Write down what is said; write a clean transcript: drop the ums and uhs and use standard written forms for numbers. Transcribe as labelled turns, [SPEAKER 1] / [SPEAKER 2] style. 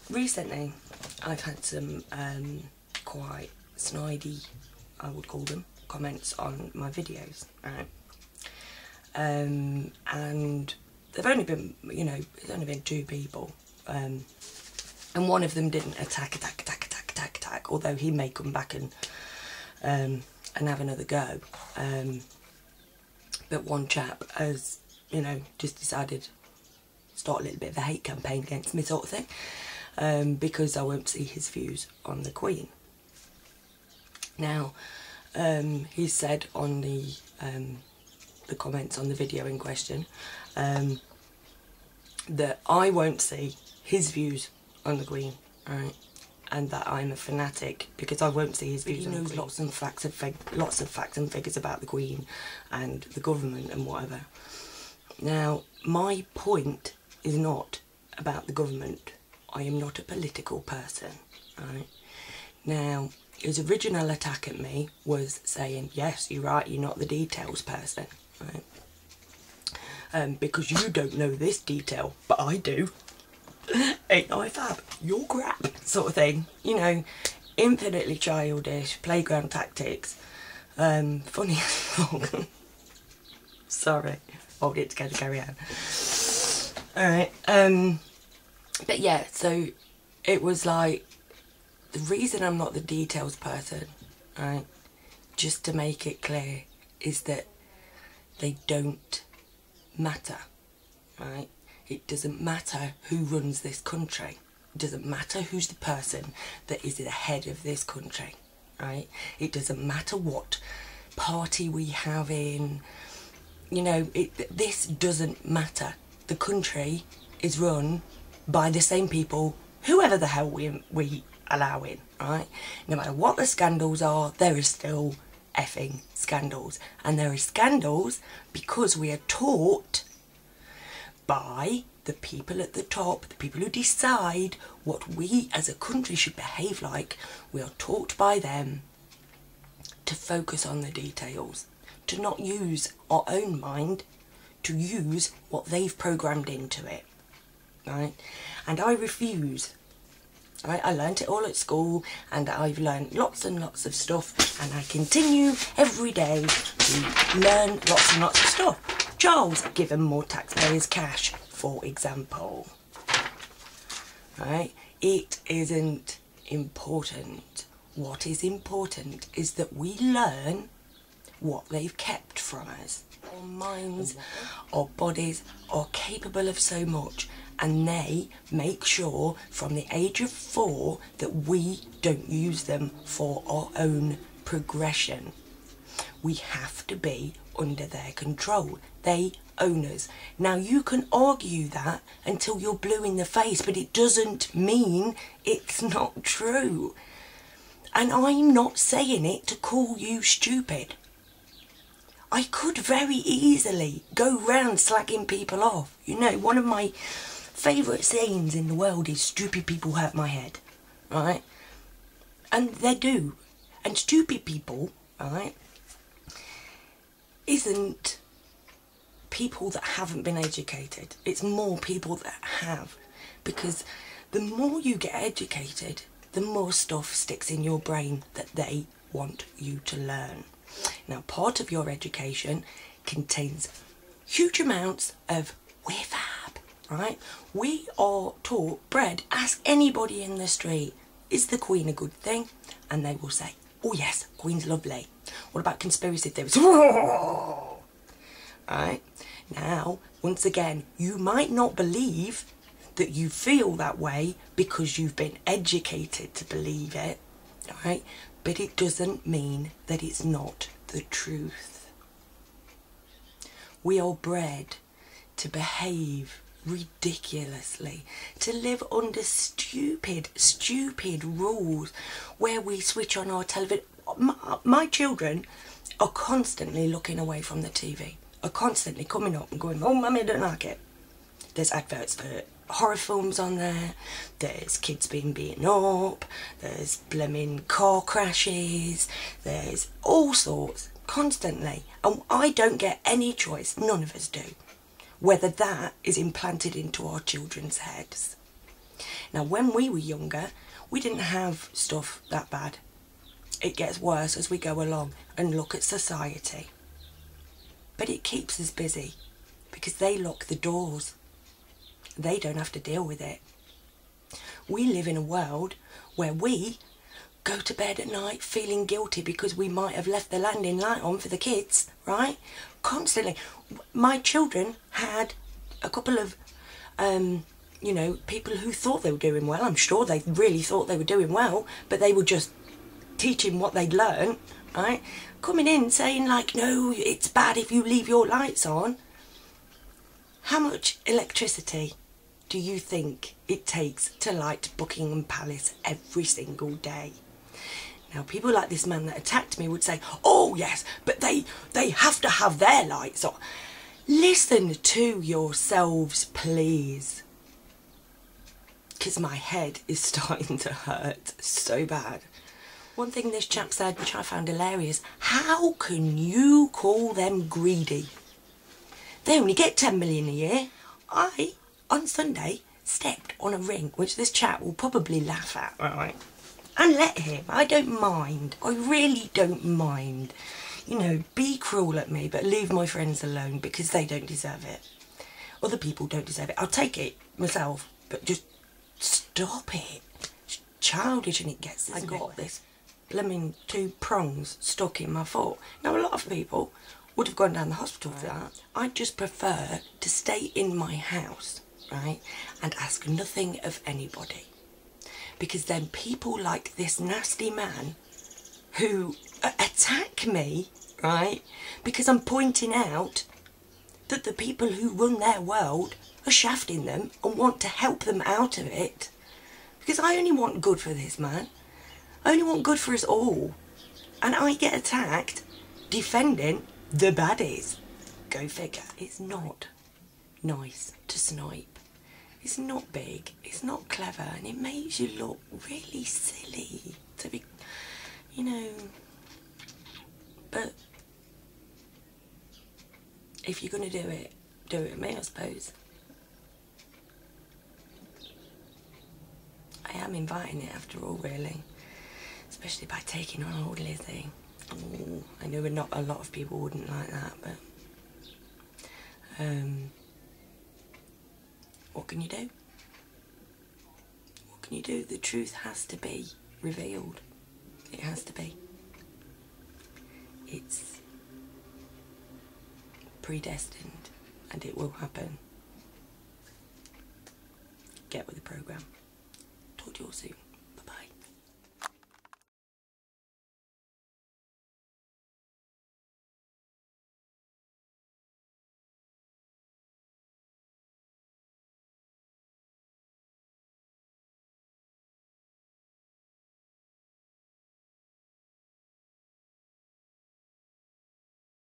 [SPEAKER 1] recently I've had some quite snidey, I would call them, comments on my videos, right? And they've only been, you know, it's only been 2 people, and one of them didn't attack, although he may come back and have another go. But one chap has, you know, just decided to start a little bit of a hate campaign against me, sort of thing, because I won't see his views on the Queen. Now, he said on the comments on the video in question that I won't see his views on the Queen, right? And that I'm a fanatic because I won't see his views on the Queen. He knows lots of facts and figures about the Queen and the government and whatever. Now, my point is not about the government. I am not a political person, right? Now, his original attack at me was saying, yes, you're right, you're not the details person, right? Because you don't know this detail, but I do. Ain't I fab? You're crap, sort of thing. You know, infinitely childish, playground tactics. Funny as fuck. Sorry, hold it together, Kerry-Ann. Alright, but yeah, so it was like, the reason I'm not the details person, right, just to make it clear, is that they don't matter, right? It doesn't matter who runs this country. It doesn't matter who's the person that is the head of this country, right? It doesn't matter what party we have in, you know, this doesn't matter. The country is run by the same people, whoever the hell we allow in, right? No matter what the scandals are, there is still effing scandals. And there are scandals because we are taught by the people at the top, the people who decide what we as a country should behave like. We are taught by them to focus on the details, to not use our own mind, to use what they've programmed into it, right? And I refuse. Right? I learnt it all at school, and I've learned lots and lots of stuff, and I continue every day to learn lots and lots of stuff. Charles, give them more taxpayers' cash, for example. Right? It isn't important. What is important is that we learn what they've kept from us. Our minds, our bodies are capable of so much, and they make sure from the age of 4 that we don't use them for our own progression. We have to be under their control. They own us. Now, you can argue that until you're blue in the face, but it doesn't mean it's not true. And I'm not saying it to call you stupid. I could very easily go round slagging people off. You know, one of my favourite sayings in the world is stupid people hurt my head, right? And they do. And stupid people, right, isn't people that haven't been educated. It's more people that have. Because the more you get educated, the more stuff sticks in your brain that they want you to learn. Now, part of your education contains huge amounts of we're fab, right? We are taught, bred, ask anybody in the street, is the Queen a good thing? And they will say, oh yes, Queen's lovely. What about conspiracy theories? Right? Now, once again, you might not believe that you feel that way because you've been educated to believe it, right? But it doesn't mean that it's not the truth. We are bred to behave ridiculously, to live under stupid rules where we switch on our television. My children are constantly looking away from the TV, are constantly coming up and going, oh mummy, I don't like it. There's adverts for horror films on there, there's kids being beaten up, there's blooming car crashes, there's all sorts, constantly. And I don't get any choice, none of us do, whether that is implanted into our children's heads. Now, when we were younger, we didn't have stuff that bad. It gets worse as we go along, and look at society. But it keeps us busy because they lock the doors. They don't have to deal with it. We live in a world where we go to bed at night feeling guilty because we might have left the landing light on for the kids, right? Constantly. My children had a couple of, you know, people who thought they were doing well. I'm sure they really thought they were doing well, but they were just teaching what they'd learned, right? Coming in saying like, no, it's bad if you leave your lights on. How much electricity do you think it takes to light Buckingham Palace every single day? Now, people like this man that attacked me would say, oh yes, but they have to have their lights on. Listen to yourselves, please. Because my head is starting to hurt so bad. One thing this chap said, which I found hilarious, how can you call them greedy? They only get 10 million a year. I, on Sunday, stepped on a ring, which this chap will probably laugh at, right? And let him. I don't mind. I really don't mind. You know, be cruel at me, but leave my friends alone because they don't deserve it. Other people don't deserve it. I'll take it myself, but just stop it. It's childish and it gets... I got this blooming 2 prongs stuck in my foot. Now, a lot of people would have gone down the hospital for that. I just prefer to stay in my house, right, and ask nothing of anybody. Because then people like this nasty man who attack me, right, because I'm pointing out that the people who run their world are shafting them and want to help them out of it. Because I only want good for this man. I only want good for us all. And I get attacked defending the baddies. Go figure. It's not nice to snipe. It's not big, it's not clever, and it makes you look really silly to be, you know, but if you're going to do it with me, I suppose. I am inviting it after all, really, especially by taking on old Lizzie. Oh, I know not a lot of people wouldn't like that, but what can you do? What can you do? The truth has to be revealed. It has to be. It's predestined and it will happen. Get with the programme. Talk to you all soon.